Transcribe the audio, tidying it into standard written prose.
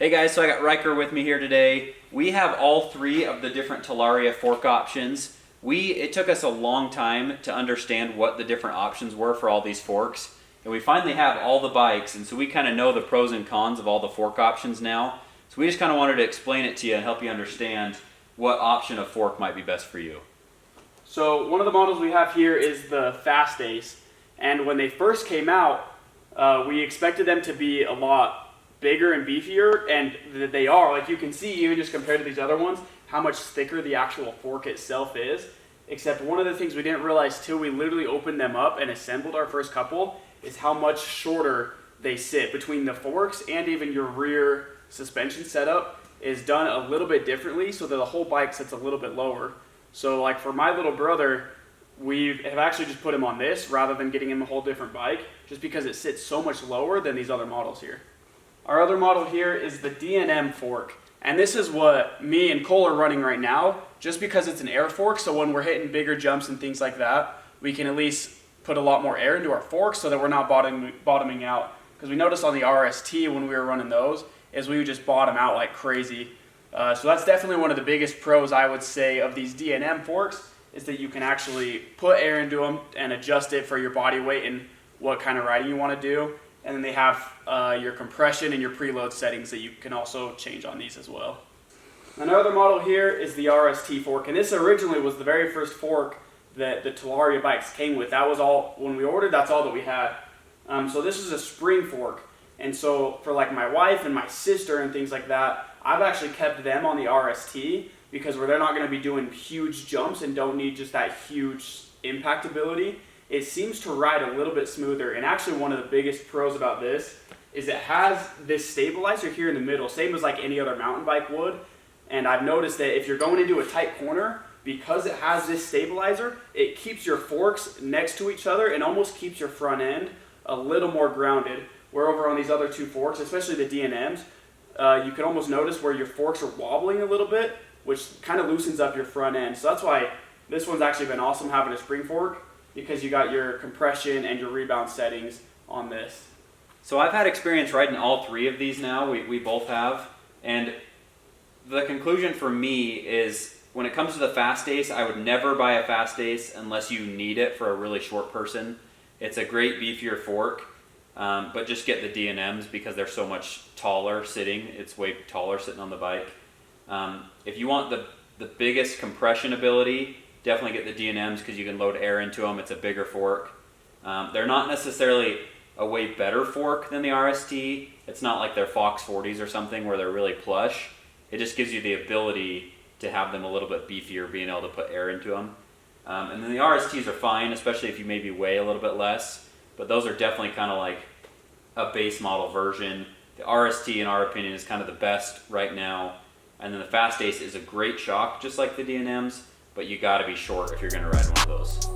Hey guys, so I got Riker with me here today. We have all three of the different Talaria fork options. It took us a long time to understand what the different options were for all these forks. And we finally have all the bikes, and so we kind of know the pros and cons of all the fork options now. So we just kind of wanted to explain it to you and help you understand what option of fork might be best for you. So one of the models we have here is the Fastace, and when they first came out, we expected them to be a lot bigger and beefier, and they are. Like you can see, even just compared to these other ones, how much thicker the actual fork itself is. Except one of the things we didn't realize till we literally opened them up and assembled our first couple is how much shorter they sit. Between the forks and even your rear suspension setup is done a little bit differently, so that the whole bike sits a little bit lower. So like for my little brother, we have actually just put him on this rather than getting him a whole different bike, just because it sits so much lower than these other models here. Our other model here is the DNM fork, and this is what me and Cole are running right now, just because it's an air fork, so when we're hitting bigger jumps and things like that, we can at least put a lot more air into our forks so that we're not bottoming out. Because we noticed on the RST when we were running those, is we would just bottom out like crazy. So that's definitely one of the biggest pros, I would say, of these DNM forks, is that you can actually put air into them and adjust it for your body weight and what kind of riding you want to do. And then they have your compression and your preload settings that you can also change on these as well. Another model here is the RST fork, and this originally was the very first fork that the Talaria bikes came with. That was all, when we ordered, that's all that we had. So this is a spring fork, and so for like my wife and my sister and things like that, I've actually kept them on the RST because where they're not going to be doing huge jumps and don't need just that huge impact ability, it seems to ride a little bit smoother. And actually one of the biggest pros about this is it has this stabilizer here in the middle, same as like any other mountain bike would. And I've noticed that if you're going into a tight corner, because it has this stabilizer, it keeps your forks next to each other and almost keeps your front end a little more grounded. Where over on these other two forks, especially the DNMs, you can almost notice where your forks are wobbling a little bit, which kind of loosens up your front end. So that's why this one's actually been awesome having a spring fork, because you got your compression and your rebound settings on this. So I've had experience riding all three of these now, we both have, and the conclusion for me is when it comes to the Fastace, I would never buy a Fastace unless you need it for a really short person. It's a great beefier fork, but just get the DNMs because they're so much taller sitting. It's way taller sitting on the bike. If you want the biggest compression ability, definitely get the DNMs because you can load air into them. It's a bigger fork. They're not necessarily a way better fork than the RST. It's not like their Fox 40s or something where they're really plush. It just gives you the ability to have them a little bit beefier, being able to put air into them. And then the RSTs are fine, especially if you maybe weigh a little bit less. But those are definitely kind of like a base model version. The RST, in our opinion, is kind of the best right now. And then the Fastace is a great shock, just like the DNMs. But you got to be short if you're going to ride one of those.